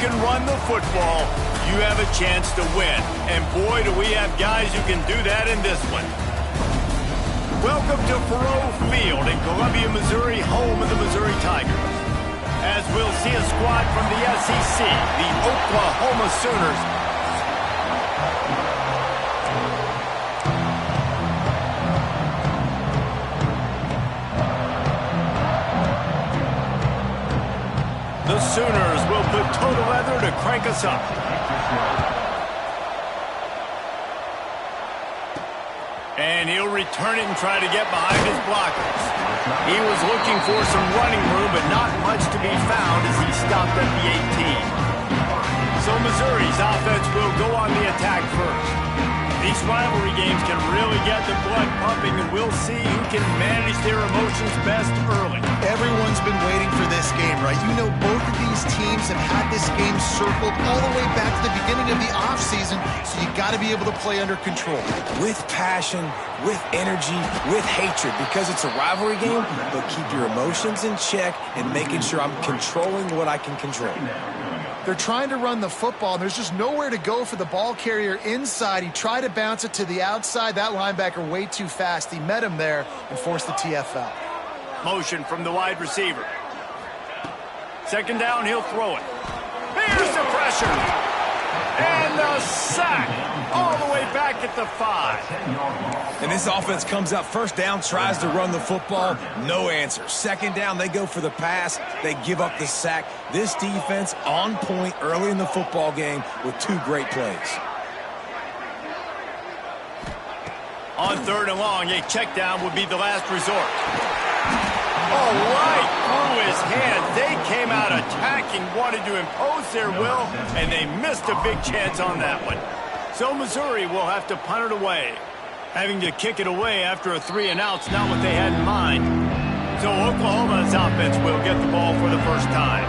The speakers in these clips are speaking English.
can run the football, you have a chance to win. And boy, do we have guys who can do that in this one. Welcome to Faurot Field in Columbia, Missouri, home of the Missouri Tigers. As we'll see a squad from the SEC, the Oklahoma Sooners. The Sooners will put total leather to crank us up. And he'll return it and try to get behind his blockers. He was looking for some running room, but not much to be found as he stopped at the 18. So Missouri's offense will go on the attack first. These rivalry games can really get the blood pumping, and we'll see who can manage their emotions best early. Everyone's been waiting for this game, right? You know, both of these teams have had this game circled all the way back to the beginning of the offseason, so you got to be able to play under control. With passion, with energy, with hatred, because it's a rivalry game, but keep your emotions in check and making sure I'm controlling what I can control. They're trying to run the football, and there's just nowhere to go for the ball carrier inside. He tried to bounce it to the outside. That linebacker way too fast. He met him there and forced the TFL. Motion from the wide receiver. Second down, he'll throw it. Here's the pressure. And the sack all the way back at the 5. And this offense comes out first down, tries to run the football, no answer. Second down, they go for the pass, they give up the sack. This defense on point early in the football game with two great plays. On third and long, a check down would be the last resort. Oh, right through his hands. They came out attacking, wanted to impose their will, and they missed a big chance on that one. So Missouri will have to punt it away. Having to kick it away after a 3-and-out's not what they had in mind. So Oklahoma's offense will get the ball for the first time.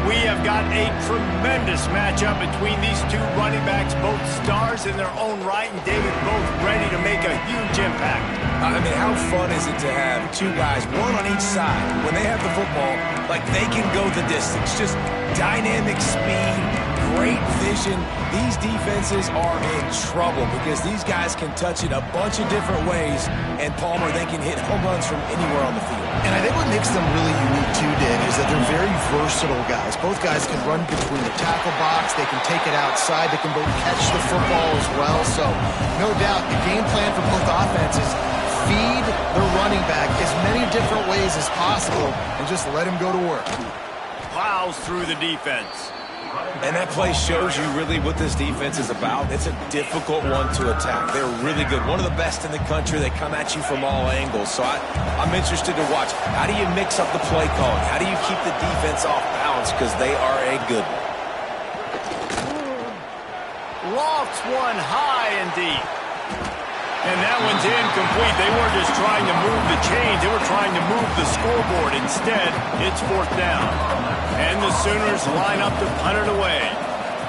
We have got a tremendous matchup between these two running backs, both stars in their own right, and David both ready to make a huge impact. I mean, how fun is it to have two guys, one on each side, when they have the football, like they can go the distance. Just dynamic speed, great vision. These defenses are in trouble because these guys can touch it a bunch of different ways, and Palmer, they can hit home runs from anywhere on the field. And I think what makes them really unique too, Dave, is that they're very versatile guys. Both guys can run between the tackle box, they can take it outside, they can both catch the football as well. So, no doubt, the game plan for both offenses, feed the running back as many different ways as possible and just let him go to work. Plows through the defense. And that play shows you really what this defense is about. It's a difficult one to attack. They're really good. One of the best in the country. They come at you from all angles. So I'm interested to watch. How do you mix up the play calling? How do you keep the defense off balance? Because they are a good one. Lofts one high and deep. And that one's incomplete. They weren't just trying to move the chains. They were trying to move the scoreboard. Instead, it's fourth down. And the Sooners line up to punt it away.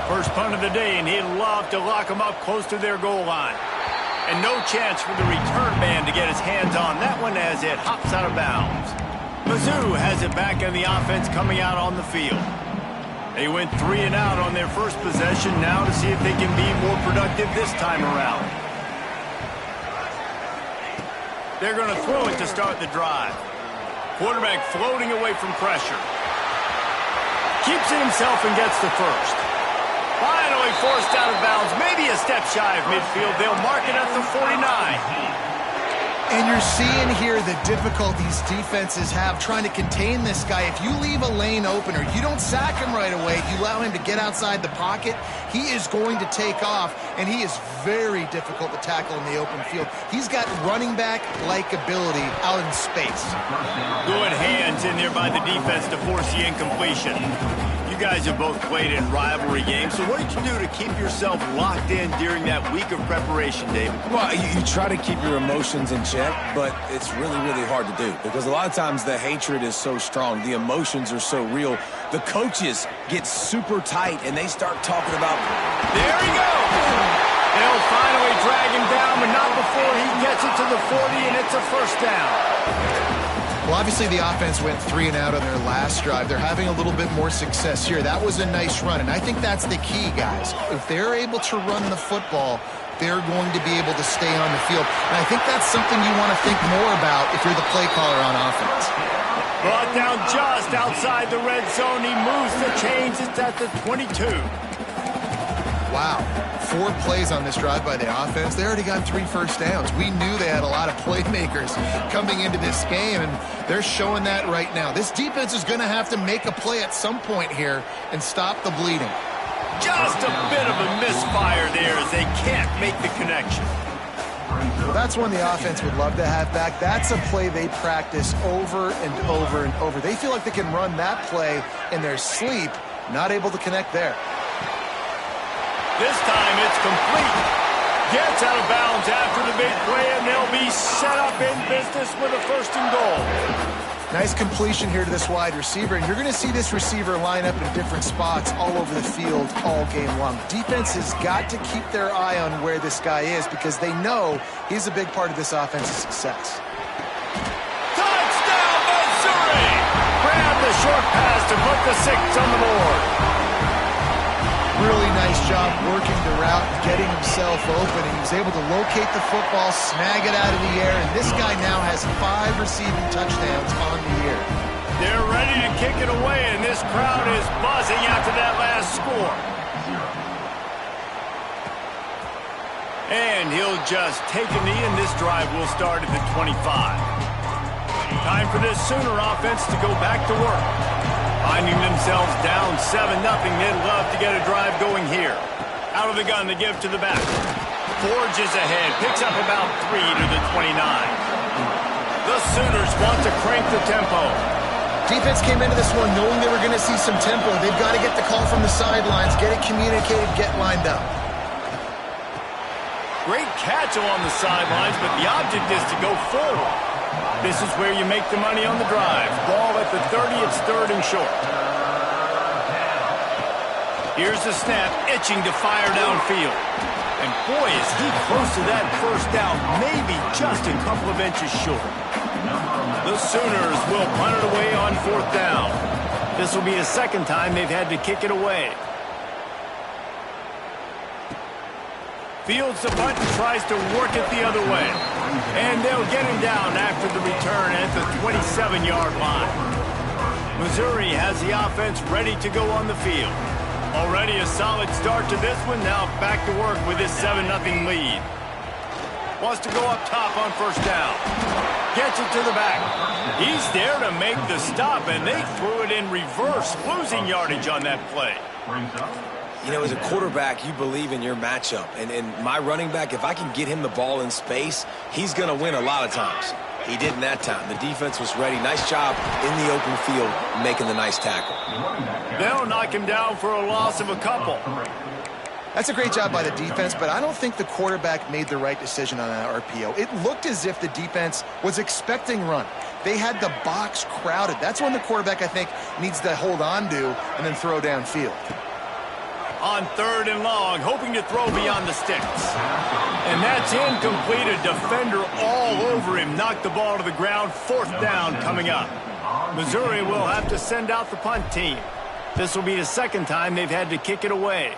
First punt of the day, and he'd love to lock them up close to their goal line. And no chance for the return man to get his hands on that one as it hops out of bounds. Mizzou has it back on the offense coming out on the field. They went 3-and-out on their first possession, now to see if they can be more productive this time around. They're going to throw it to start the drive. Quarterback floating away from pressure. Keeps it himself and gets the first. Finally forced out of bounds, maybe a step shy of midfield. They'll mark it at the 49. And you're seeing here the difficulties defenses have trying to contain this guy. If you leave a lane open or you don't sack him right away, you allow him to get outside the pocket, he is going to take off, and he is very difficult to tackle in the open field. He's got running back-like ability out in space. Good hands in there by the defense to force the incompletion. You guys have both played in rivalry games, so what did you do to keep yourself locked in during that week of preparation, David? Well, you try to keep your emotions in check, but it's really, really hard to do because a lot of times the hatred is so strong. The emotions are so real. The coaches get super tight, and they start talking about, there he goes! They'll finally drag him down, but not before he gets it to the 40, and it's a first down. Well, obviously the offense went 3 and out on their last drive. They're having a little bit more success here. That was a nice run, and I think that's the key, guys. If they're able to run the football, they're going to be able to stay on the field. And I think that's something you want to think more about if you're the play caller on offense. Brought down just outside the red zone. He moves the chains. It's at the 22. Wow. 4 plays on this drive by the offense. They already got 3 first downs. We knew they had a lot of playmakers coming into this game, and they're showing that right now. This defense is going to have to make a play at some point here and stop the bleeding. Just a bit of a misfire there as they can't make the connection. Well, that's one the offense would love to have back. That's a play they practice over and over and over. They feel like they can run that play in their sleep, not able to connect there. This time it's complete. Gets out of bounds after the big play, and they'll be set up in business with a 1st and goal. Nice completion here to this wide receiver, and you're going to see this receiver line up in different spots all over the field all game long. Defense has got to keep their eye on where this guy is because they know he's a big part of this offense's success. Touchdown, Missouri! Grab the short pass to put the 6 on the board. Really nice job working the route, getting himself open, and he was able to locate the football, snag it out of the air, and this guy now has 5 receiving touchdowns on the year. They're ready to kick it away, and this crowd is buzzing after that last score. And he'll just take a knee, and this drive will start at the 25. Time for this Sooner offense to go back to work. Finding themselves down 7-0, they'd love to get a drive going here. Out of the gun, they give to the back. Forges ahead, picks up about 3 to the 29. The Sooners want to crank the tempo. Defense came into this one knowing they were going to see some tempo. They've got to get the call from the sidelines, get it communicated, get lined up. Great catch along the sidelines, but the object is to go forward. This is where you make the money on the drive. Ball at the 30, it's 3rd and short. Here's the snap, itching to fire downfield. And boy, is he close to that 1st down, maybe just a couple of inches short. The Sooners will punt it away on 4th down. This will be the 2nd time they've had to kick it away. Fields the punt and tries to work it the other way. And they'll get him down after the return at the 27-yard line. Missouri has the offense ready to go on the field. Already a solid start to this one. Now back to work with this 7-0 lead. Wants to go up top on 1st down. Gets it to the back. He's there to make the stop, and they threw it in reverse, losing yardage on that play. You know, as a quarterback, you believe in your matchup. And my running back, if I can get him the ball in space, he's going to win a lot of times. He didn't that time. The defense was ready. Nice job in the open field making the nice tackle. They'll knock him down for a loss of a couple. That's a great job by the defense, but I don't think the quarterback made the right decision on that RPO. It looked as if the defense was expecting run. They had the box crowded. That's when the quarterback, I think, needs to hold on to and then throw downfield. On 3rd and long, hoping to throw beyond the sticks. And that's incomplete. A defender all over him. Knocked the ball to the ground. 4th down coming up. Missouri will have to send out the punt team. This will be the 2nd time they've had to kick it away.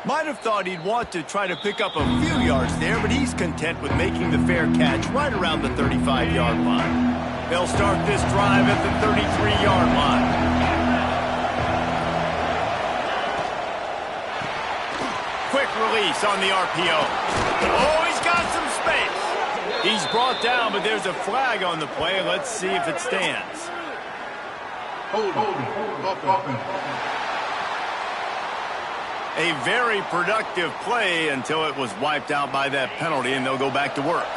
Might have thought he'd want to try to pick up a few yards there, but he's content with making the fair catch right around the 35-yard line. They'll start this drive at the 33-yard line. Quick release on the RPO. Oh, he's got some space. He's brought down, but there's a flag on the play. Let's see if it stands. A very productive play until it was wiped out by that penalty, and they'll go back to work.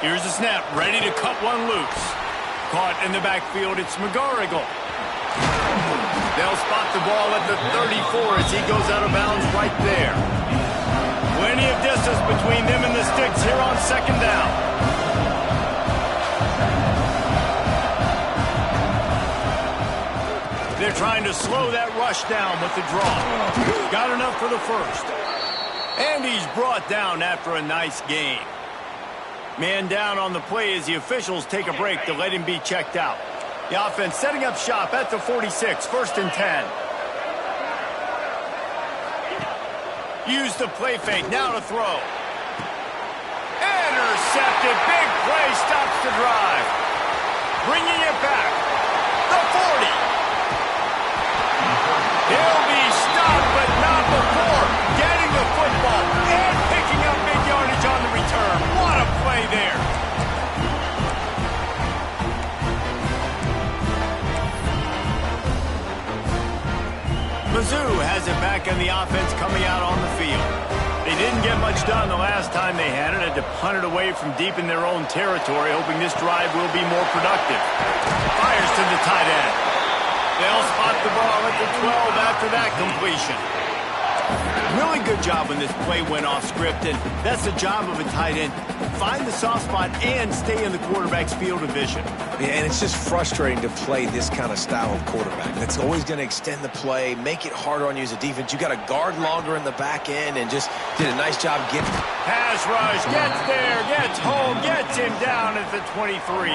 Here's the snap, ready to cut one loose. Caught in the backfield, it's McGarrigle. They'll spot the ball at the 34 as he goes out of bounds right there. Plenty of distance between them and the sticks here on 2nd down. They're trying to slow that rush down with the draw. Got enough for the 1st. And he's brought down after a nice gain. Man down on the play as the officials take a break to let him be checked out. The offense setting up shop at the 46, 1st and 10. Use the play fake, now to throw. Intercepted, big play, stops the drive. Bringing it back, the 40. He'll be stopped, but not before getting the football and picking up big yardage on the return. What a play there. Mizzou has it back in the offense coming out on the field. They didn't get much done the last time they had it. Had to punt it away from deep in their own territory, hoping this drive will be more productive. Fires to the tight end. They'll spot the ball at the 12 after that completion. Really good job when this play went off script, and that's the job of a tight end. Find the soft spot and stay in the quarterback's field of vision. Yeah, and it's just frustrating to play this kind of style of quarterback. That's always going to extend the play, make it harder on you as a defense. You got to guard longer in the back end, and just did a nice job getting. Pass rush, gets there, gets home, gets him down at the 23.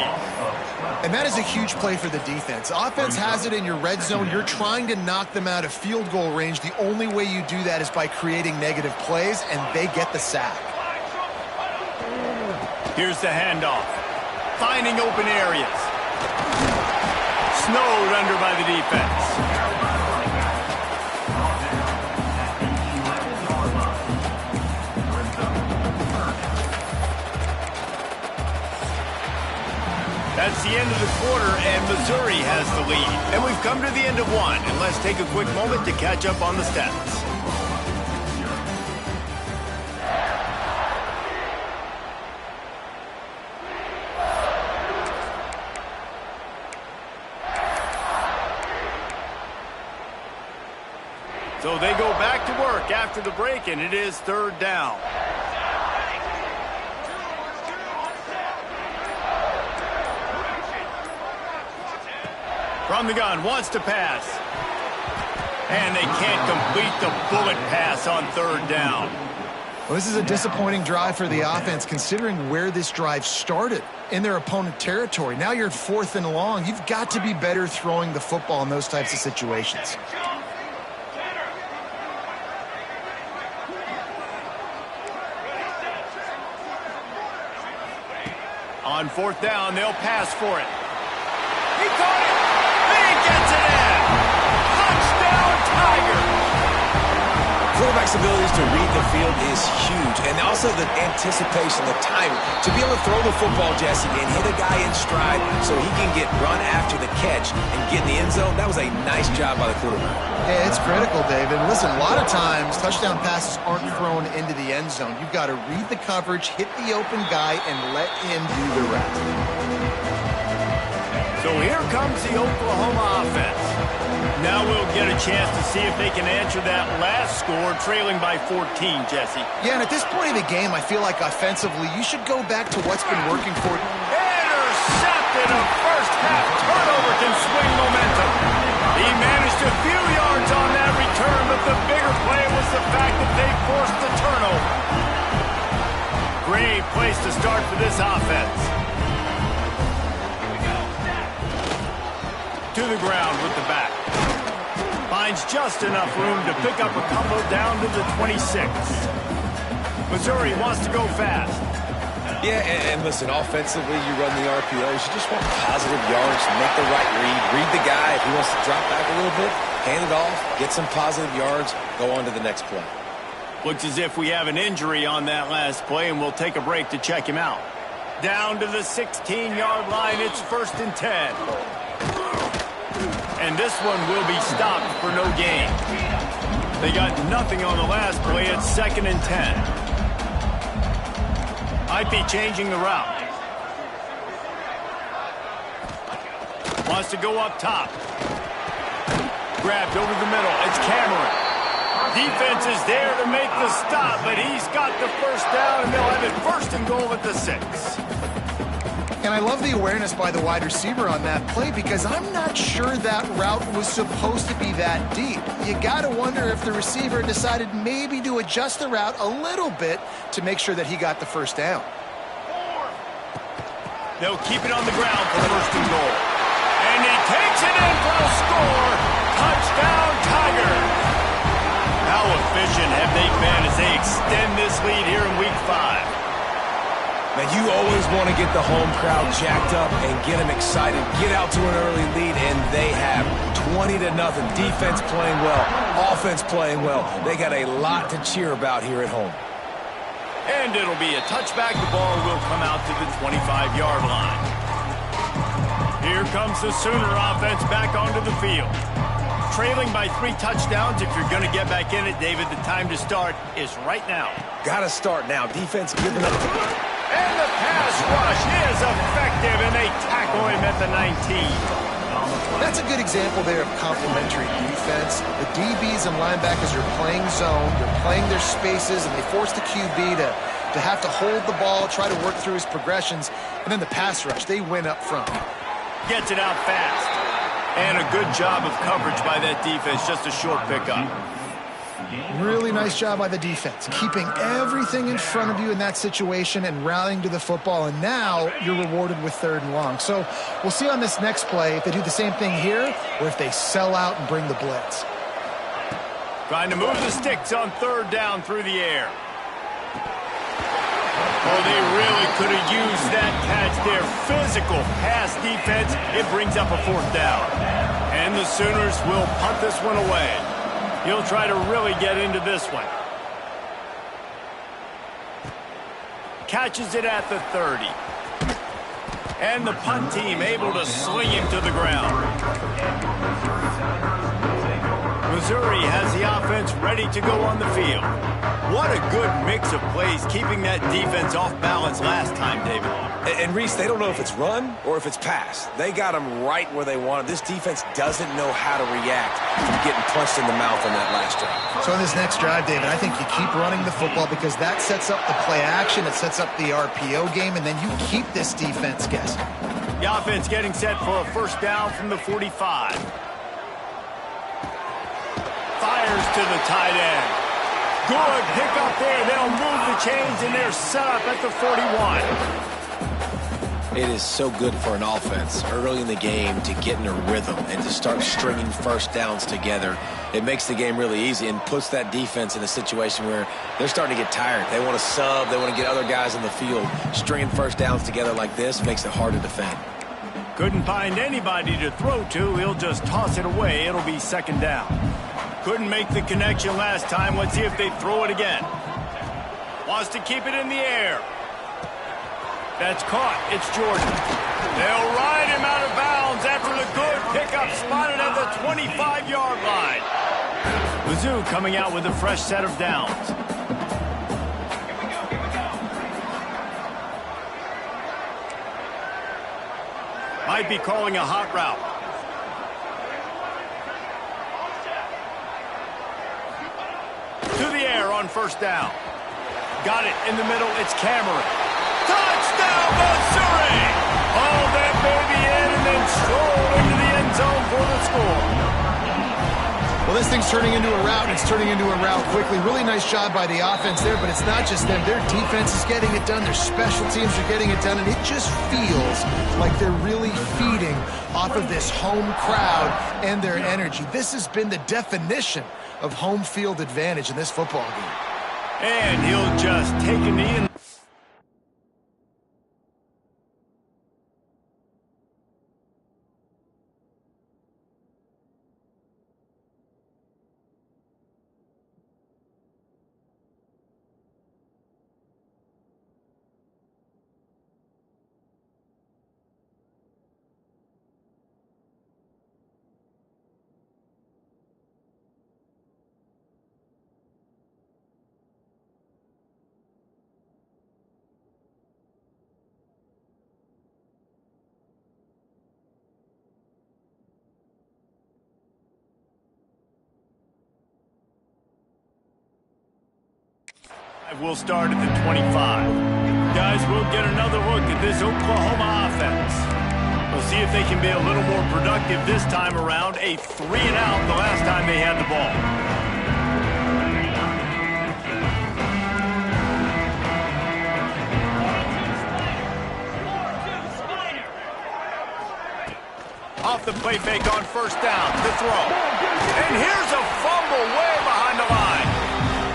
And that is a huge play for the defense. Offense has it in your red zone. You're trying to knock them out of field goal range. The only way you do that is by creating negative plays, and they get the sack. Here's the handoff. Finding open areas. Snowed under by the defense. That's the end of the quarter, and Missouri has the lead. And we've come to the end of one, and let's take a quick moment to catch up on the stats. So they go back to work after the break, and it is 3rd down. From the gun, wants to pass. And they can't complete the bullet pass on 3rd down. Well, this is a disappointing drive for the offense, considering where this drive started, in their opponent territory. Now you're at 4th and long. You've got to be better throwing the football in those types of situations. On 4th down, they'll pass for it. He caught it. He gets it in. Touchdown, Tiger. Quarterback's abilities to read the field is huge, and also the anticipation, the timing. To be able to throw the football, Jesse, and hit a guy in stride so he can get run after the catch and get in the end zone, that was a nice job by the quarterback. Yeah, it's critical, David. Listen, a lot of times touchdown passes aren't thrown into the end zone. You've got to read the coverage, hit the open guy, and let him do the rest. So here comes the Oklahoma offense. Now we'll get a chance to see if they can answer that last score, trailing by 14, Jesse. Yeah, and at this point of the game, I feel like offensively, you should go back to what's been working for you. Intercepted. A first-half turnover can swing momentum. He managed a few yards on that return, but the bigger play was the fact that they forced the turnover. Great place to start for this offense. To the ground with the back. Finds just enough room to pick up a couple down to the 26. Missouri wants to go fast. Yeah, and listen, offensively, you run the RPOs. You just want positive yards, make the right read the guy. If he wants to drop back a little bit, hand it off, get some positive yards, go on to the next play. Looks as if we have an injury on that last play, and we'll take a break to check him out. Down to the 16-yard line, it's 1st and 10. And this one will be stopped for no gain. They got nothing on the last play. It's 2nd and 10. Might be changing the route. Wants to go up top. Grabbed over the middle. It's Cameron. Defense is there to make the stop, but he's got the first down, and they'll have it 1st and goal at the 6. And I love the awareness by the wide receiver on that play because I'm not sure that route was supposed to be that deep. You got to wonder if the receiver decided maybe to adjust the route a little bit to make sure that he got the first down. They'll keep it on the ground for first and goal. And he takes it in for a score. Touchdown, Tigers. How efficient have they been as they extend this lead here in Week 5? Now, you always want to get the home crowd jacked up and get them excited, get out to an early lead, and they have 20-0. Defense playing well, offense playing well. They got a lot to cheer about here at home. And it'll be a touchback. The ball will come out to the 25-yard line. Here comes the Sooner offense back onto the field. Trailing by 3 touchdowns. If you're going to get back in it, David, the time to start is right now. Got to start now. Defense giving up. And the pass rush is effective, and they tackle him at the 19. That's a good example there of complementary defense. The DBs and linebackers are playing zone, they're playing their spaces, and they force the QB to have to hold the ball, try to work through his progressions, and then the pass rush, they win up front. Gets it out fast. And a good job of coverage by that defense, just a short pickup. Really nice job by the defense, keeping everything in front of you in that situation and rallying to the football, and now you're rewarded with 3rd and long. So we'll see on this next play if they do the same thing here or if they sell out and bring the blitz. Trying to move the sticks on 3rd down through the air. Oh, they really could have used that catch there. Physical pass defense. It brings up a 4th down. And the Sooners will punt this one away. He'll try to really get into this one. Catches it at the 30. And the punt team able to sling him to the ground. Missouri has the offense ready to go on the field. What a good mix of plays, keeping that defense off balance last time, David. And Reese, they don't know if it's run or if it's pass. They got them right where they want it. This defense doesn't know how to react from getting punched in the mouth on that last drive. So in this next drive, David, I think you keep running the football because that sets up the play action, it sets up the RPO game, and then you keep this defense guessing. The offense getting set for a first down from the 45. Fires to the tight end. Good pick up there. They'll move the chains, and they're set up at the 41. It is so good for an offense early in the game to get in a rhythm and to start stringing first downs together. It makes the game really easy and puts that defense in a situation where they're starting to get tired. They want to sub. They want to get other guys in the field. Stringing first downs together like this makes it hard to defend. Couldn't find anybody to throw to. He'll just toss it away. It'll be 2nd down. Couldn't make the connection last time. Let's see if they throw it again. Wants to keep it in the air. That's caught. It's Jordan. They'll ride him out of bounds after the good pickup spotted at the 25-yard line. Mizzou coming out with a fresh set of downs. Might be calling a hot route. To the air on first down. Got it in the middle. It's Cameron. Touchdown, Missouri! Haul that baby in and then stroll into the end zone for the score. Well, this thing's turning into a route, and it's turning into a route quickly. Really nice job by the offense there, but it's not just them. Their defense is getting it done. Their special teams are getting it done, and it just feels like they're really feeding off of this home crowd and their energy. This has been the definition of home field advantage in this football game. And he'll just take a knee and we'll start at the 25. Guys, we'll get another look at this Oklahoma offense. We'll see if they can be a little more productive this time around. A 3-and-out the last time they had the ball. Off the play fake on first down. The throw. And here's a fumble way behind the line.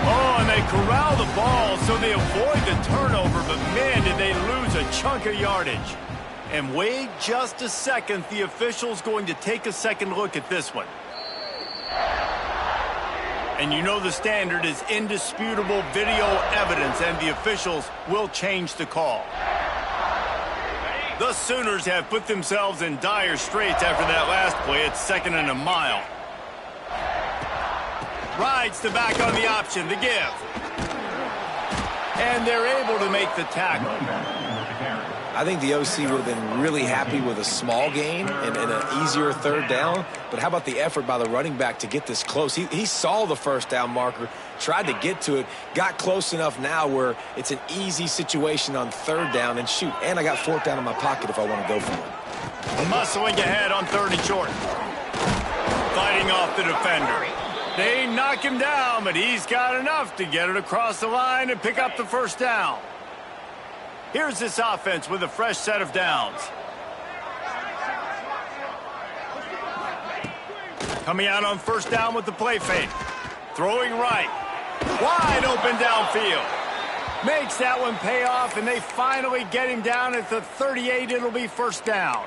Oh, and they corral the ball so they avoid the turnover. But, man, did they lose a chunk of yardage. And wait just a second. The official's going to take a second look at this one. And you know the standard is indisputable video evidence, and the officials will change the call. The Sooners have put themselves in dire straits after that last play. It's 2nd and a mile. Rides the back on the option, the give. And they're able to make the tackle. I think the OC would have been really happy with a small gain and an easier third down. But how about the effort by the running back to get this close? He saw the first down marker, tried to get to it, got close enough now where it's an easy situation on third down. And shoot, and I got 4th down in my pocket if I want to go for it. Muscling ahead on 3rd and short. Fighting off the defender. They knock him down, but he's got enough to get it across the line and pick up the first down. Here's this offense with a fresh set of downs. Coming out on first down with the play fake. Throwing right. Wide open downfield. Makes that one pay off, and they finally get him down at the 38. It'll be first down.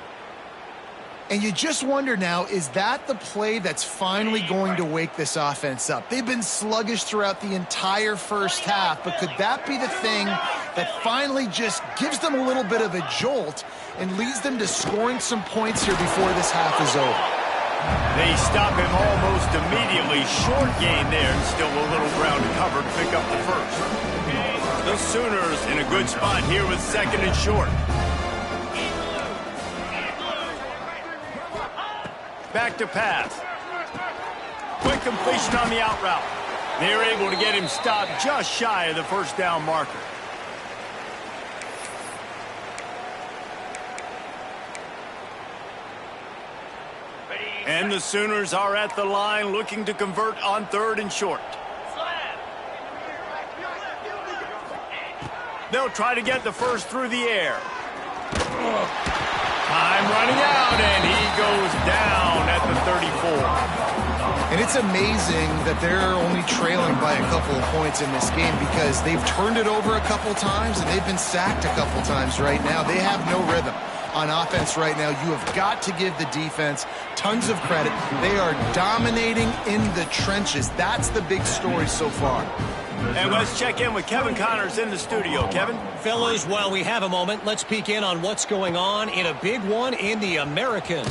And you just wonder now, is that the play that's finally going to wake this offense up? They've been sluggish throughout the entire first half, but could that be the thing that finally just gives them a little bit of a jolt and leads them to scoring some points here before this half is over? They stop him almost immediately. Short gain there, and still a little ground to cover to pick up the first. The Sooners in a good spot here with 2nd and short. Back to pass. Quick completion on the out route. They're able to get him stopped just shy of the first down marker. And the Sooners are at the line looking to convert on 3rd and short. They'll try to get the first through the air. Time running out, and he goes down at the 34. And it's amazing that they're only trailing by a couple of points in this game because they've turned it over a couple times and they've been sacked a couple times right now. They have no rhythm on offense right now. You have got to give the defense tons of credit. They are dominating in the trenches. That's the big story so far. And let's check in with Kevin Connors in the studio. Kevin? Fellas, while we have a moment, let's peek in on what's going on in a big one in the American.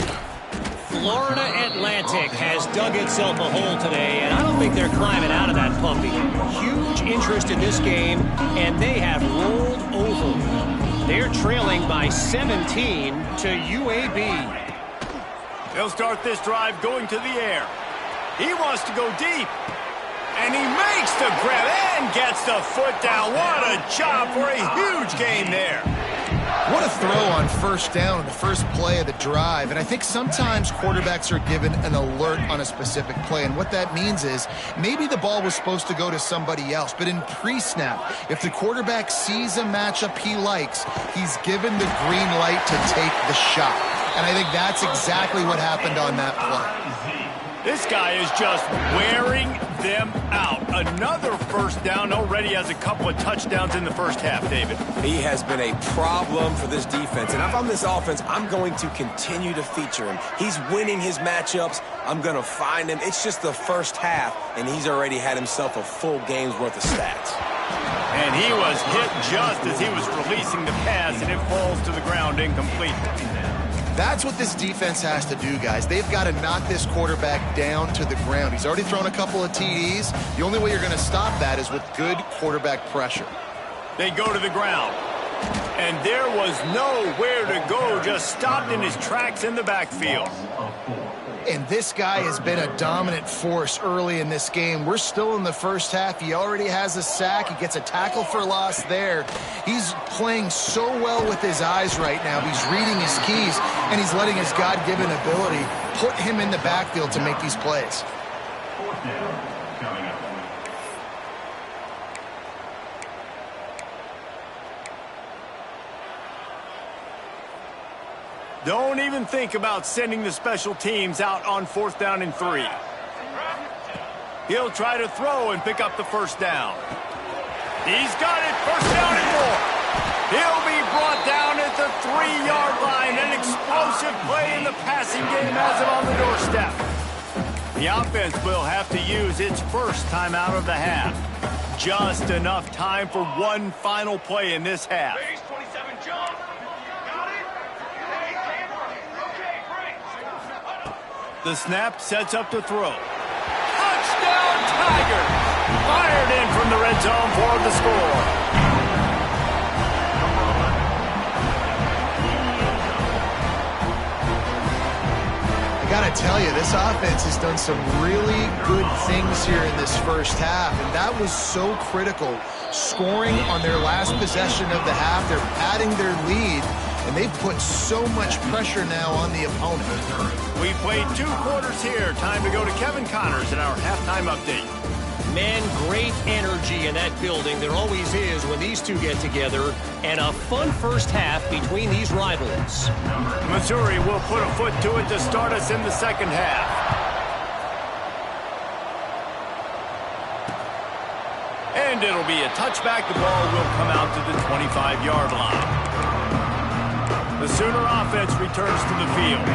Florida Atlantic has dug itself a hole today, and I don't think they're climbing out of that puppy. Huge interest in this game, and they have rolled over. They're trailing by 17 to UAB. They'll start this drive going to the air. He wants to go deep. And he makes the grab and gets the foot down. What a job for a huge gain there. What a throw on first down in the first play of the drive. And I think sometimes quarterbacks are given an alert on a specific play. And what that means is maybe the ball was supposed to go to somebody else. But in pre-snap, if the quarterback sees a matchup he likes, he's given the green light to take the shot. And I think that's exactly what happened on that play. This guy is just wearing them out. Another first down. Already has a couple of touchdowns in the first half, David. He has been a problem for this defense. And if I'm this offense, I'm going to continue to feature him. He's winning his matchups. I'm going to find him. It's just the first half, and he's already had himself a full game's worth of stats. And he was hit just as he was releasing the pass, and it falls to the ground incomplete. That's what this defense has to do, guys. They've got to knock this quarterback down to the ground. He's already thrown a couple of TDs. The only way you're going to stop that is with good quarterback pressure. They go to the ground. And there was nowhere to go, just stopped in his tracks in the backfield. And this guy has been a dominant force early in this game. We're still in the first half. He already has a sack. He gets a tackle for loss there. He's playing so well with his eyes right now. He's reading his keys, and he's letting his God-given ability put him in the backfield to make these plays. Fourth down coming up. Don't even think about sending the special teams out on 4th down and 3. He'll try to throw and pick up the first down. He's got it, first down and 4. He'll be brought down at the 3-yard line. An explosive play in the passing game has him on the doorstep. The offense will have to use its first time out of the half. Just enough time for one final play in this half. The snap sets up to throw. Touchdown, Tigers! Fired in from the red zone for the score. I gotta tell you, this offense has done some really good things here in this first half, and that was so critical. Scoring on their last possession of the half, they're padding their lead, and they've put so much pressure now on the opponent. We played 2 quarters here. Time to go to Kevin Connors in our halftime update. Man, great energy in that building. There always is when these two get together. And a fun first half between these rivals. Missouri will put a foot to it to start us in the second half. And it'll be a touchback. The ball will come out to the 25-yard line. The Sooner offense returns to the field.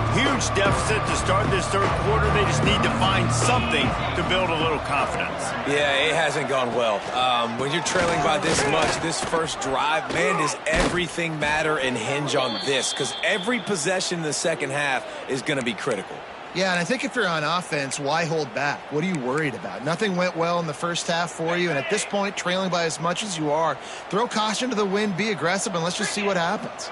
Huge deficit to start this third quarter. They just need to find something to build a little confidence. Yeah, it hasn't gone well. When you're trailing by this much, this first drive, man, does everything matter and hinge on this? Because every possession in the second half is going to be critical. Yeah, and I think if you're on offense, why hold back? What are you worried about? Nothing went well in the first half for you, and at this point, trailing by as much as you are, throw caution to the wind, be aggressive, and let's just see what happens.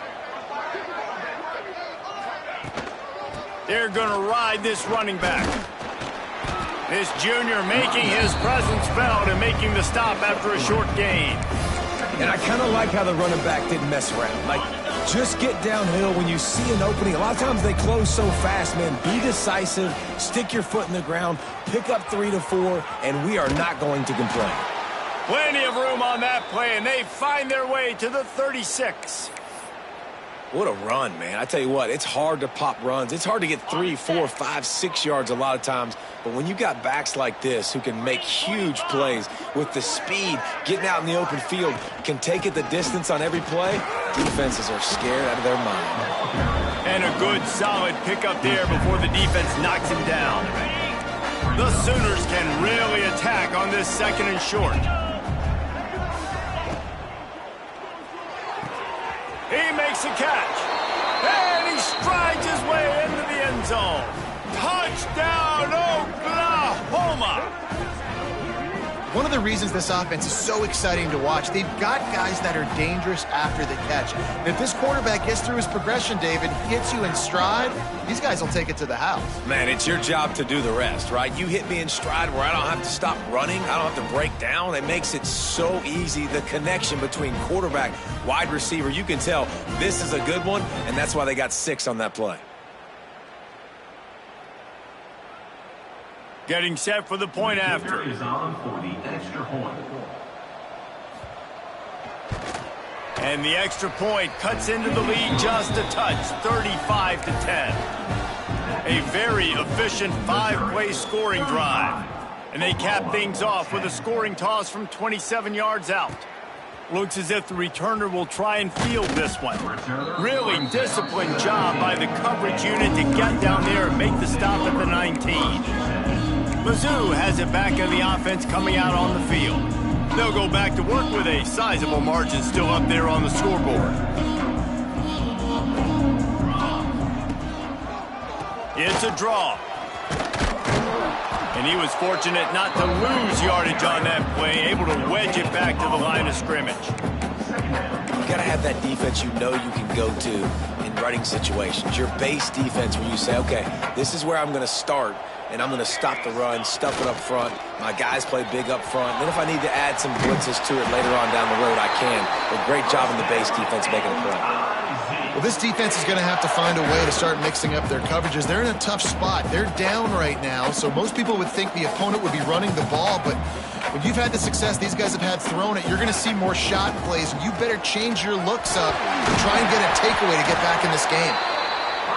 They're going to ride this running back. This junior making his presence felt and making the stop after a short gain. And I kind of like how the running back didn't mess around. Like, just get downhill when you see an opening. A lot of times they close so fast, man. Be decisive, stick your foot in the ground, pick up 3 to 4, and we are not going to complain. Plenty of room on that play, and they find their way to the 36. What a run, man. I tell you what, it's hard to pop runs. It's hard to get 3, 4, 5, 6 yards a lot of times. But when you got backs like this who can make huge plays with the speed, getting out in the open field, can take it the distance on every play, defenses are scared out of their mind. And a good, solid pickup there before the defense knocks him down. The Sooners can really attack on this second and short. He makes a catch, and he strides his way into the end zone. Touchdown, Oklahoma! One of the reasons this offense is so exciting to watch, they've got guys that are dangerous after the catch. And if this quarterback gets through his progression, David, gets you in stride, these guys will take it to the house. Man, it's your job to do the rest, right? You hit me in stride where I don't have to stop running. I don't have to break down. It makes it so easy. The connection between quarterback, wide receiver, you can tell this is a good one, and that's why they got 6 on that play. Getting set for the point after. Is on for the extra point. And the extra point cuts into the lead just a touch, 35-10. A very efficient 5-play scoring drive. And they cap things off with a scoring toss from 27 yards out. Looks as if the returner will try and field this one. Really disciplined job by the coverage unit to get down there and make the stop at the 19. Mizzou has it back in the offense coming out on the field. They'll go back to work with a sizable margin still up there on the scoreboard. It's a draw. And he was fortunate not to lose yardage on that play, able to wedge it back to the line of scrimmage. You got to have that defense you know you can go to and running situations, your base defense where you say, okay, this is where I'm going to start, and I'm going to stop the run, stuff it up front. My guys play big up front. Then if I need to add some blitzes to it later on down the road, I can. But great job in the base defense making a play. Well, this defense is going to have to find a way to start mixing up their coverages. They're in a tough spot. They're down right now, so most people would think the opponent would be running the ball, but when you've had the success these guys have had throwing it, you're going to see more shot plays. You better change your looks up and try and get a takeaway to get back in this game.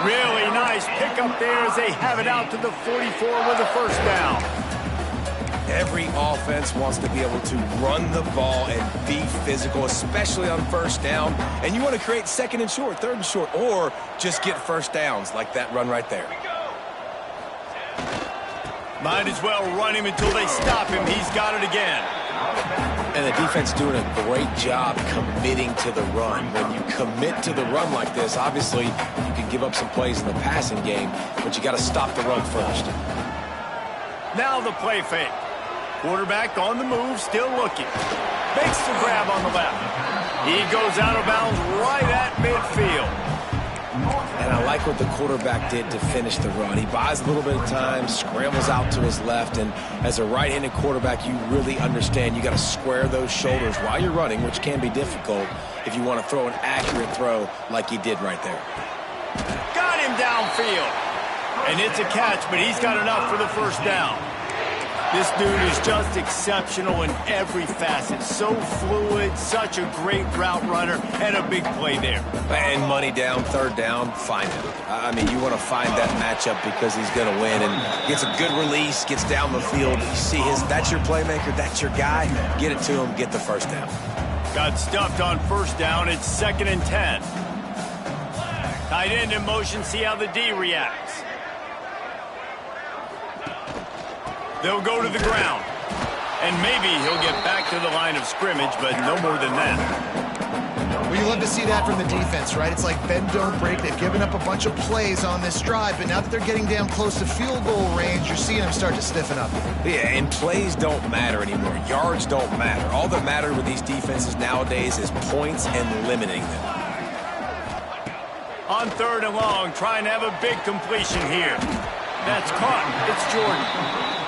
Really nice pickup there as they have it out to the 44 with a first down. Every offense wants to be able to run the ball and be physical, especially on first down. And you want to create second and short, third and short, or just get first downs like that run right there. Might as well run him until they stop him. He's got it again. And the defense doing a great job committing to the run. When you commit to the run like this, obviously you can give up some plays in the passing game, but you got to stop the run first. Now the play fake. Quarterback on the move, still looking. Makes the grab on the left. He goes out of bounds right at midfield. And I like what the quarterback did to finish the run. He buys a little bit of time, scrambles out to his left, and as a right-handed quarterback, you really understand you got to square those shoulders while you're running, which can be difficult if you want to throw an accurate throw like he did right there. Got him downfield. And it's a catch, but he's got enough for the first down. This dude is just exceptional in every facet. So fluid, such a great route runner, and a big play there. And money down, third down, find him. I mean, you want to find that matchup because he's going to win. And gets a good release, gets down the field. You see that's your playmaker, that's your guy. Get it to him, get the first down. Got stuffed on first down. It's 2nd and 10. Tight end in motion, see how the D reacts. They'll go to the ground. And maybe he'll get back to the line of scrimmage, but no more than that. Well, you love to see that from the defense, right? It's like bend, don't break. They've given up a bunch of plays on this drive, but now that they're getting down close to field goal range, you're seeing them start to stiffen up. Yeah, and plays don't matter anymore. Yards don't matter. All that matters with these defenses nowadays is points and limiting them. On 3rd and long, trying to have a big completion here. That's caught. It's Jordan.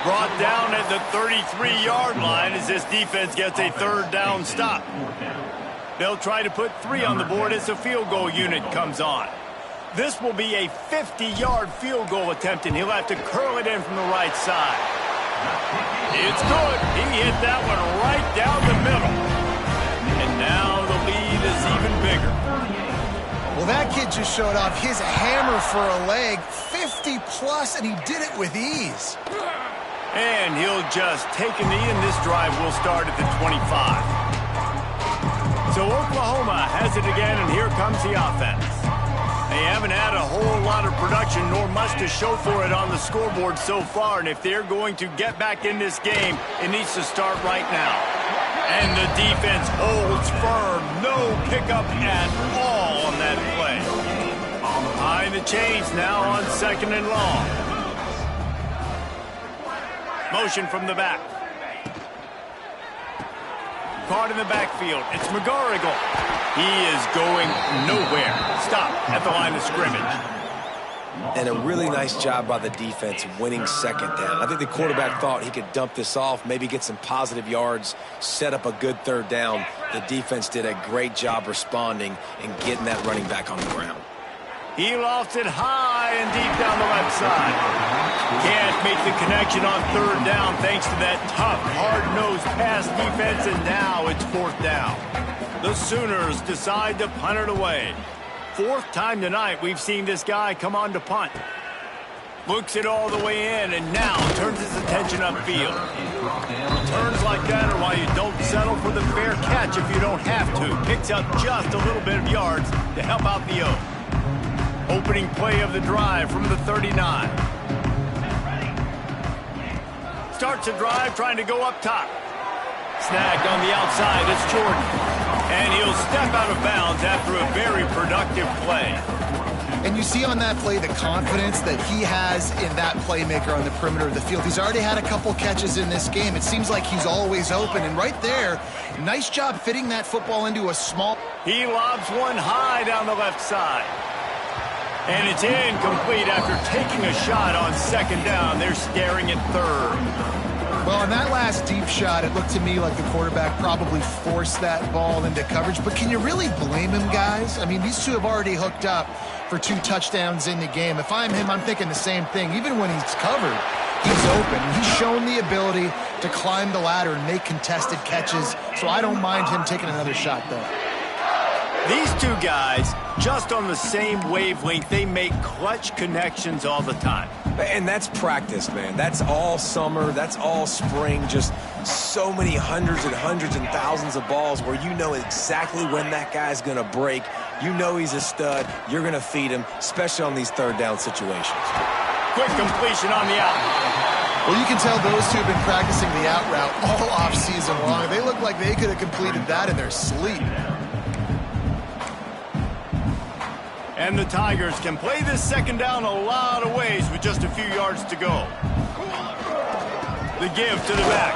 Brought down at the 33-yard line as this defense gets a 3rd down stop. They'll try to put 3 on the board as the field goal unit comes on. This will be a 50-yard field goal attempt, and he'll have to curl it in from the right side. It's good. He hit that one right down the middle. And now the lead is even bigger. Well, that kid just showed off his hammer for a leg, 50-plus, and he did it with ease. And he'll just take a knee, and this drive will start at the 25. So Oklahoma has it again, and here comes the offense. They haven't had a whole lot of production, nor much to show for it on the scoreboard so far, and if they're going to get back in this game, it needs to start right now. And the defense holds firm. No pickup at all on that play. Behind the chains now on 2nd and long. Motion from the back. Caught in the backfield. It's McGarrigle. He is going nowhere. Stop at the line of scrimmage. And a really nice job by the defense winning 2nd down. I think the quarterback thought he could dump this off, maybe get some positive yards, set up a good 3rd down. The defense did a great job responding and getting that running back on the ground. He lofts it high and deep down the left side. Can't make the connection on 3rd down thanks to that tough, hard-nosed pass defense, and now it's 4th down. The Sooners decide to punt it away. 4th time tonight we've seen this guy come on to punt. Looks it all the way in, and now turns his attention upfield. Turns like that are why you don't settle for the fair catch if you don't have to. Picks up just a little bit of yards to help out the Oak. Opening play of the drive from the 39. Starts a drive trying to go up top. Snagged on the outside, it's Jordan. And he'll step out of bounds after a very productive play. And you see on that play the confidence that he has in that playmaker on the perimeter of the field. He's already had a couple catches in this game. It seems like he's always open. And right there, nice job fitting that football into a small... He lobs one high down the left side. And it's incomplete after taking a shot on second down. They're staring at third. Well, on that last deep shot, it looked to me like the quarterback probably forced that ball into coverage. But can you really blame him, guys? I mean, these two have already hooked up for 2 touchdowns in the game. If I'm him, I'm thinking the same thing. Even when he's covered, he's open. He's shown the ability to climb the ladder and make contested catches. So I don't mind him taking another shot, though. These two guys, just on the same wavelength, they make clutch connections all the time. And that's practice, man. That's all summer. That's all spring. Just so many hundreds and thousands of balls where you know exactly when that guy's going to break. You know he's a stud. You're going to feed him, especially on these third down situations. Quick completion on the out. Well, you can tell those two have been practicing the out route all offseason long. They look like they could have completed that in their sleep. And the Tigers can play this second down a lot of ways with just a few yards to go. The give to the back.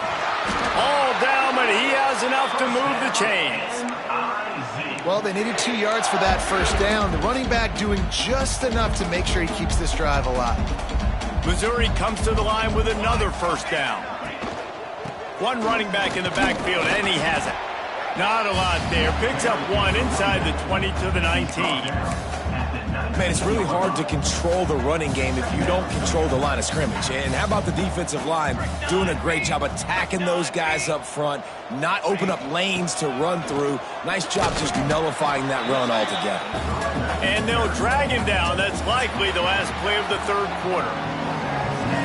All down, but he has enough to move the chains. Well, they needed 2 yards for that first down. The running back doing just enough to make sure he keeps this drive alive. Missouri comes to the line with another first down. One running back in the backfield, and he has it. Not a lot there. Picks up one inside the 20 to the 19. Man, it's really hard to control the running game if you don't control the line of scrimmage. And how about the defensive line doing a great job attacking those guys up front, not open up lanes to run through. Nice job just nullifying that run altogether. And they'll drag him down. That's likely the last play of the third quarter.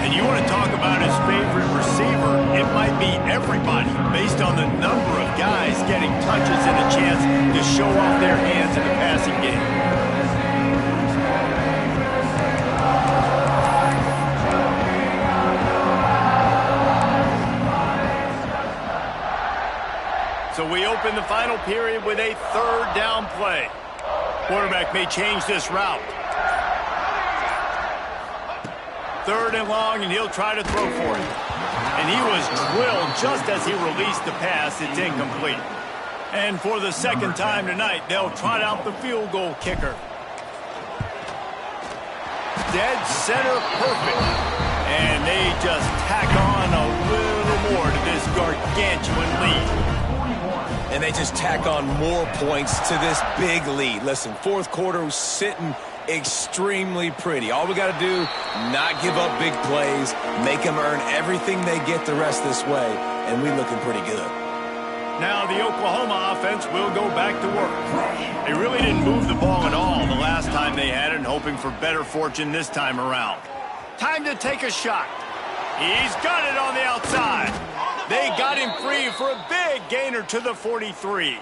And you want to talk about his favorite receiver, it might be everybody based on the number of guys getting touches and a chance to show off their hands in the passing game. So we open the final period with a third down play. Quarterback may change this route. Third and long, and he'll try to throw for it. And he was drilled just as he released the pass. It's incomplete. And for the second time tonight, they'll trot out the field goal kicker. Dead center perfect. And they just tack on a little more to this gargantuan lead. And they just tack on more points to this big lead. Listen, fourth quarter was sitting extremely pretty. All we got to do, not give up big plays, make them earn everything they get the rest this way, and we looking pretty good. Now the Oklahoma offense will go back to work. They really didn't move the ball at all the last time they had it, and hoping for better fortune this time around. Time to take a shot. He's got it on the outside. They got him free for a big gainer to the 43.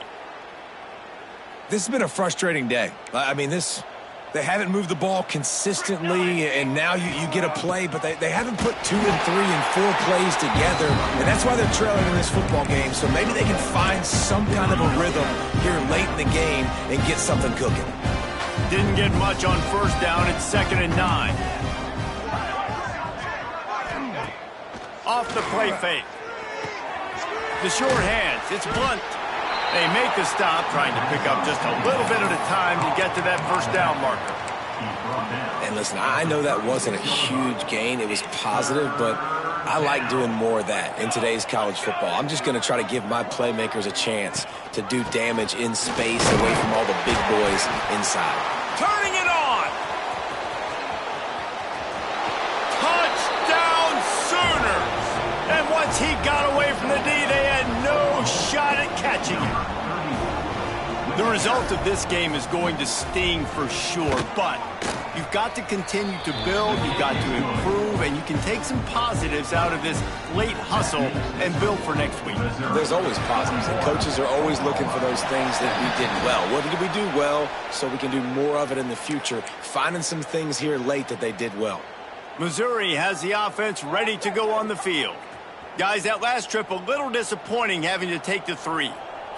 This has been a frustrating day. I mean, they haven't moved the ball consistently, and now you get a play, but they haven't put 2 and 3 and 4 plays together, and that's why they're trailing in this football game. So maybe they can find some kind of a rhythm here late in the game and get something cooking. Didn't get much on first down. It's 2nd and 9. Off the play fake. The short hands. It's Blunt. They make the stop, trying to pick up just a little bit at a time to get to that first down marker. And listen, I know that wasn't a huge gain. It was positive, but I like doing more of that in today's college football. I'm just going to try to give my playmakers a chance to do damage in space away from all the big boys inside. Turning it on. Touchdown Sooners. And once he got away from the D, they had no shot at catching him. The result of this game is going to sting for sure, but you've got to continue to build, you've got to improve, and you can take some positives out of this late hustle and build for next week. There's always positives, and coaches are always looking for those things that we did well. What did we do well so we can do more of it in the future? Finding some things here late that they did well. Missouri has the offense ready to go on the field. Guys, that last trip a little disappointing having to take the 3.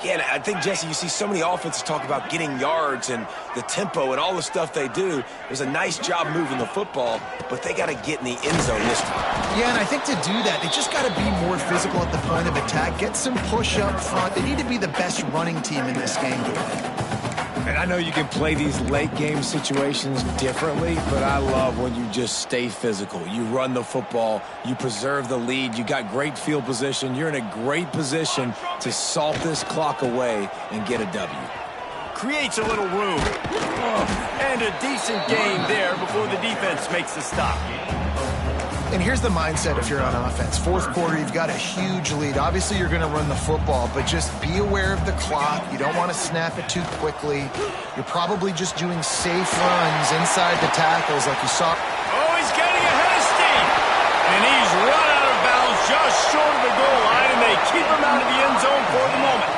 Yeah, and I think, Jesse, you see so many offenses talk about getting yards and the tempo and all the stuff they do. It was a nice job moving the football, but they got to get in the end zone this time. Yeah, and I think to do that, they just got to be more physical at the point of attack, get some push up front. They need to be the best running team in this game today. And I know you can play these late game situations differently, but I love when you just stay physical. You run the football, you preserve the lead, you got great field position, you're in a great position to salt this clock away and get a W. Creates a little room. And a decent gain there before the defense makes the stop. And here's the mindset if you're on offense. Fourth quarter, you've got a huge lead. Obviously, you're going to run the football, but just be aware of the clock. You don't want to snap it too quickly. You're probably just doing safe runs inside the tackles like you saw. Oh, he's getting ahead of steam. And he's run out of bounds just short of the goal line, and they keep him out of the end zone for the moment.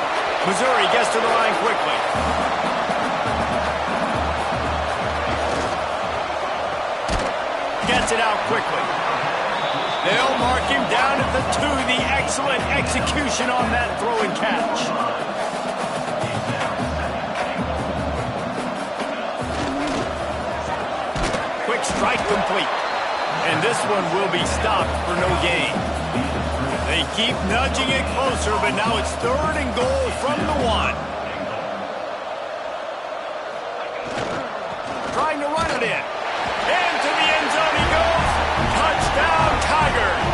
Missouri gets to the line quickly. Gets it out quickly. They'll mark him down at the 2. The excellent execution on that throw and catch. Quick strike complete. And this one will be stopped for no gain. They keep nudging it closer, but now it's 3rd and goal from the 1. Trying to run it in. Into the end zone he goes. Touchdown, Tigers.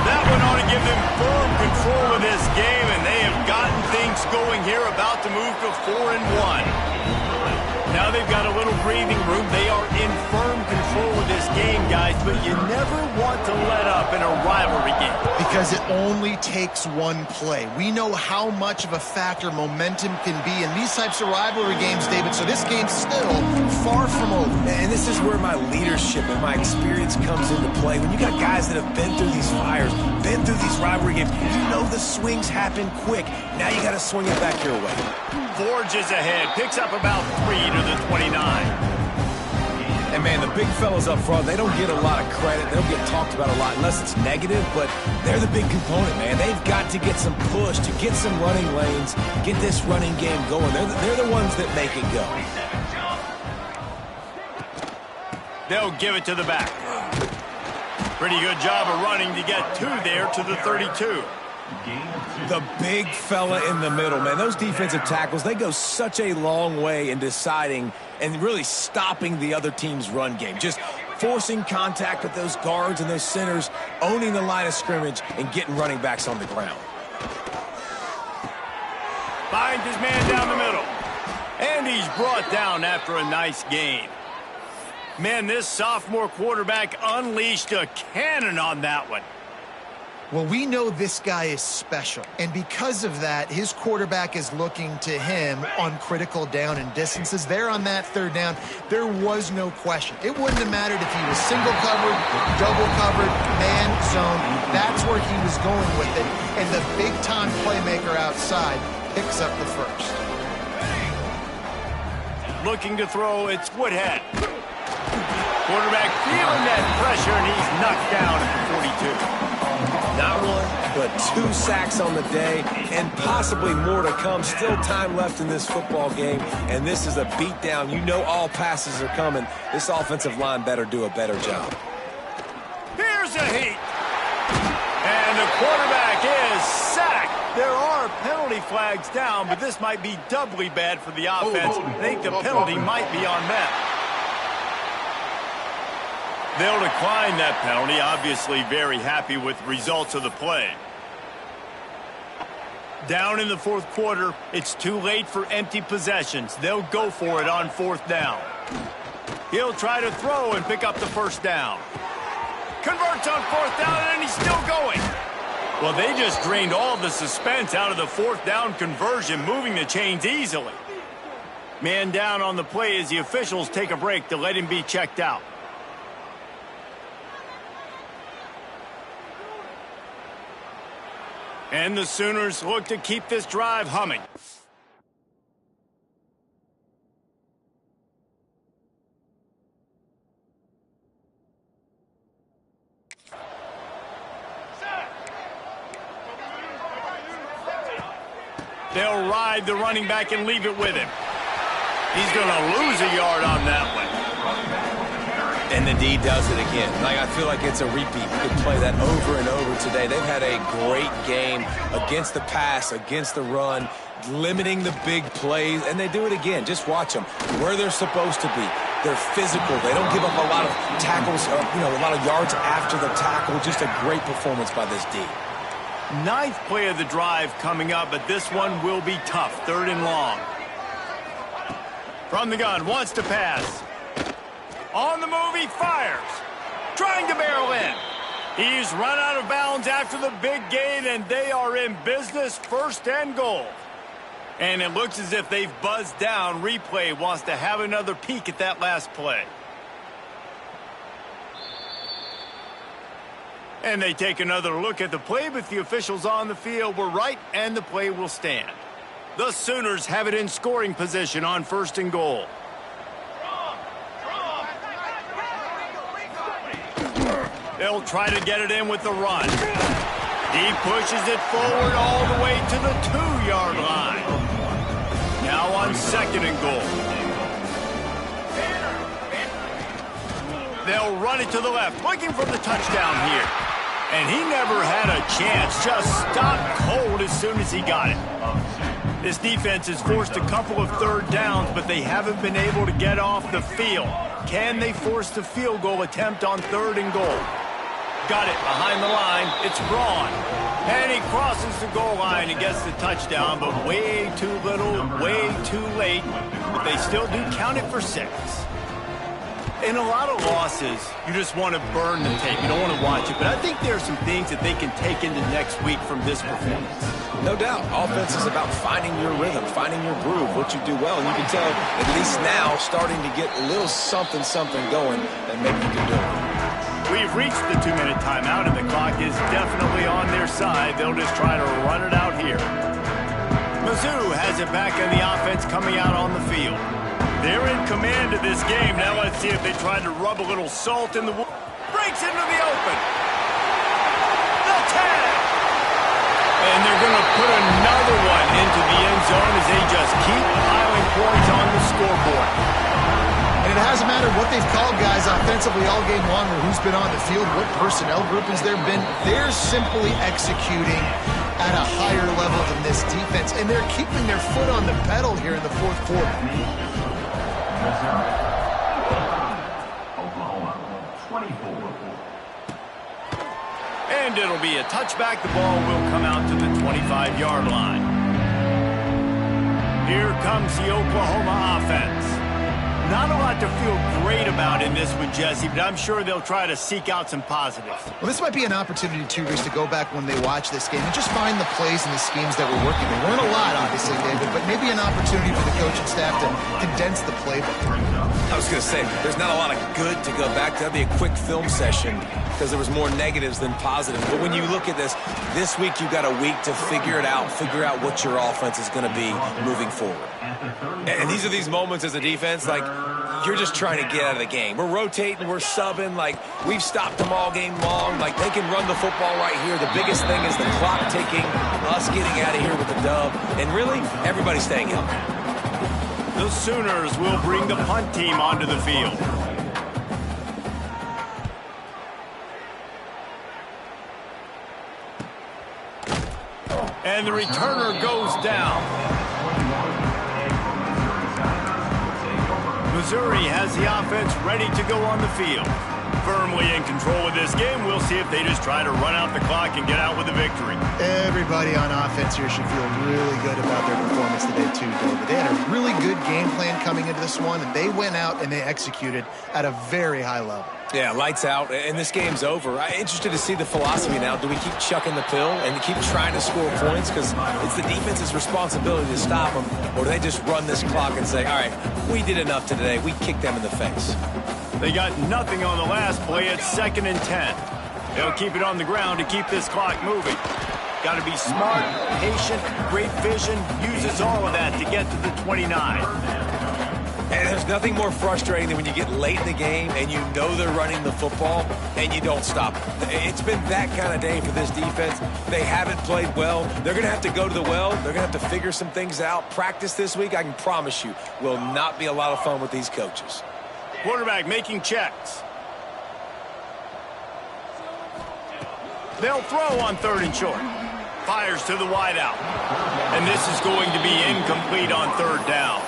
That one ought to give them firm control of this game, and they have gotten things going here, about to move to 4-1. Now they've got a little breathing room. They are in firm control of this game, guys, but you never want to let up in a rivalry game. Because it only takes one play. We know how much of a factor momentum can be in these types of rivalry games, David, so this game's still far from over. And this is where my leadership and my experience comes into play. When you got guys that have been through these fires, been through these rivalry games, you know the swings happen quick. Now you got to swing it back your way. Forges ahead, picks up about 3 to the 29. And, man, the big fellas up front, they don't get a lot of credit. They don't get talked about a lot unless it's negative, but they're the big component, man. They've got to get some push, to get some running lanes, get this running game going. They're the ones that make it go. They'll give it to the back. Pretty good job of running to get 2 there to the 32. The big fella in the middle, man. Those defensive tackles, they go such a long way in deciding and really stopping the other team's run game. Just forcing contact with those guards and those centers, owning the line of scrimmage, and getting running backs on the ground. Finds his man down the middle. And he's brought down after a nice gain. Man, this sophomore quarterback unleashed a cannon on that one. Well, we know this guy is special, and because of that, his quarterback is looking to him on critical down and distances. There on that 3rd down, there was no question. It wouldn't have mattered if he was single covered, double covered, man zone. That's where he was going with it, and the big-time playmaker outside picks up the 1st. Looking to throw, it's Woodhead. Quarterback feeling that pressure, and he's knocked down at the 42. Not 1, but 2 sacks on the day, and possibly more to come. Still time left in this football game, and this is a beatdown. You know all passes are coming. This offensive line better do a better job. Here's a heat. And the quarterback is sacked. There are penalty flags down, but this might be doubly bad for the offense. I think the penalty might be on them. They'll decline that penalty, obviously very happy with the results of the play. Down in the 4th quarter, it's too late for empty possessions. They'll go for it on 4th down. He'll try to throw and pick up the 1st down. Converts on 4th down, and he's still going. Well, they just drained all the suspense out of the 4th down conversion, moving the chains easily. Man down on the play as the officials take a break to let him be checked out. And the Sooners look to keep this drive humming. They'll ride the running back and leave it with him. He's going to lose a yard on that one. And And indeed does it again. Like, I feel like it's a repeat. You could play that over and over today. They've had a great game against the pass, against the run, limiting the big plays, and they do it again. Just watch them where they're supposed to be. They're physical. They don't give up a lot of tackles, a lot of yards after the tackle. Just a great performance by this D. Ninth play of the drive coming up, but this one will be tough. 3rd and long. From the gun, wants to pass. On the move, he fires. Trying to barrel in. He's run out of bounds after the big gain, and they are in business. 1st and goal. And it looks as if they've buzzed down. Replay wants to have another peek at that last play. And they take another look at the play, but the officials on the field were right, and the play will stand. The Sooners have it in scoring position on 1st and goal. They'll try to get it in with the run. He pushes it forward all the way to the 2-yard line. Now on 2nd and goal. They'll run it to the left, looking for the touchdown here. And he never had a chance, just stopped cold as soon as he got it. This defense has forced a couple of 3rd downs, but they haven't been able to get off the field. Can they force the field goal attempt on 3rd and goal? Got it behind the line. It's Braun. And he crosses the goal line and gets the touchdown, but way too little, way too late. But they still do count it for 6. In a lot of losses, you just want to burn the tape. You don't want to watch it. But I think there are some things that they can take into next week from this performance. No doubt. Offense is about finding your rhythm, finding your groove, what you do well. And you can tell, at least now, starting to get a little something going that maybe you can do it. We've reached the 2-minute timeout, and the clock is definitely on their side. They'll just try to run it out here. Mizzou has it back in the offense coming out on the field. They're in command of this game. Now let's see if they try to rub a little salt in the wound. Breaks into the open. The tag. And they're going to put another one into the end zone as they just keep piling points on the scoreboard. And it hasn't mattered what they've called guys offensively all game long or who's been on the field, what personnel group has there been. They're simply executing at a higher level than this defense, and they're keeping their foot on the pedal here in the 4th quarter. Oklahoma, 24. And it'll be a touchback. The ball will come out to the 25-yard line. Here comes the Oklahoma offense. Not a lot to feel great about in this one, Jesse, but I'm sure they'll try to seek out some positives. Well, this might be an opportunity, too, Reese, to go back when they watch this game and just find the plays and the schemes that were working. There weren't a lot, obviously, David, but maybe an opportunity for the coaching staff to condense the playbook. I was going to say, there's not a lot of good to go back to. That'd be a quick film session because there was more negatives than positives. But when you look at this week you've got a week to figure it out, figure out what your offense is going to be moving forward. And these are these moments as a defense, like, you're just trying to get out of the game. We're rotating, we're subbing, like, we've stopped them all game long. Like, they can run the football right here. The biggest thing is the clock ticking, us getting out of here with the dub, and really, everybody staying healthy. The Sooners will bring the punt team onto the field. And the returner goes down. Missouri has the offense ready to go on the field. Firmly in control of this game. We'll see if they just try to run out the clock and get out with a victory. Everybody on offense here should feel really good about their performance today, too, David. They had a really good game plan coming into this one, and they went out and they executed at a very high level. Yeah, lights out, and this game's over. I'm interested to see the philosophy now. Do we keep chucking the pill and keep trying to score points because it's the defense's responsibility to stop them, or do they just run this clock and say, all right, we did enough today. We kicked them in the face. They got nothing on the last play. It's 2nd and 10. They'll keep it on the ground to keep this clock moving. Got to be smart, patient, great vision, uses all of that to get to the 29. And there's nothing more frustrating than when you get late in the game and you know they're running the football and you don't stop them. It's been that kind of day for this defense. They haven't played well. They're going to have to go to the well. They're going to have to figure some things out. Practice this week, I can promise you, will not be a lot of fun with these coaches. Quarterback making checks. They'll throw on 3rd and short. Fires to the wideout. And this is going to be incomplete on 3rd down.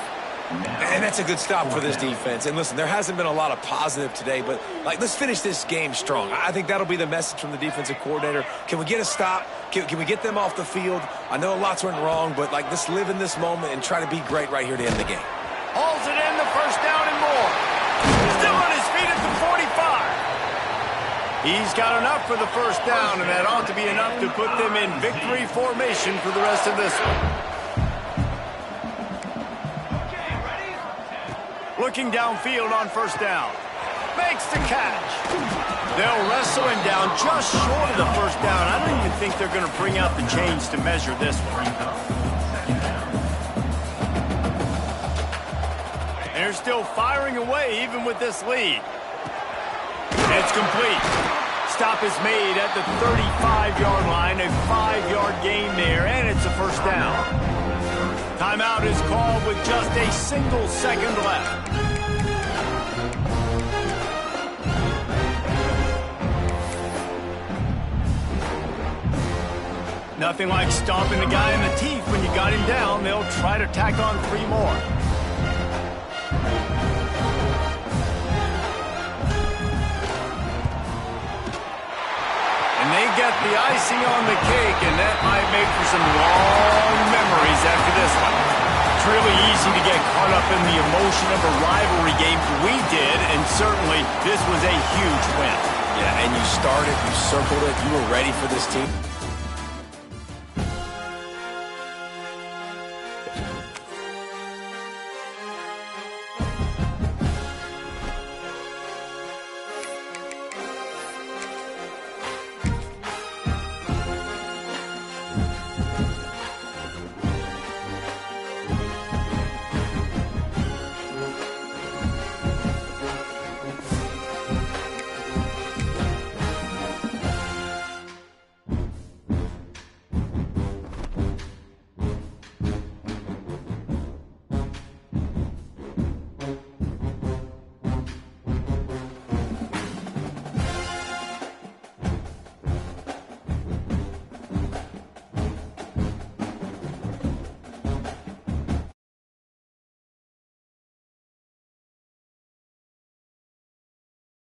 And that's a good stop for this defense. And listen, there hasn't been a lot of positive today, but let's finish this game strong. I think that'll be the message from the defensive coordinator. Can we get a stop? Can we get them off the field? I know lots went wrong, but let's live in this moment and try to be great right here to end the game. Hauls it in, the 1st down and more. Still on his feet at the 45. He's got enough for the 1st down, and that ought to be enough to put them in victory formation for the rest of this one. Looking downfield on 1st down. Makes the catch. They'll wrestle him down just short of the 1st down. I don't even think they're going to bring out the chains to measure this one. And they're still firing away even with this lead. It's complete. Stop is made at the 35-yard line. A 5-yard gain there, and it's a 1st down. Timeout is called with just a single second left. Nothing like stomping the guy in the teeth when you got him down. They'll try to tack on 3 more. And they get the icing on the cake, and that might make for some long memories after this one. It's really easy to get caught up in the emotion of a rivalry game. We did, and certainly this was a huge win. Yeah, and you started, you circled it, you were ready for this team.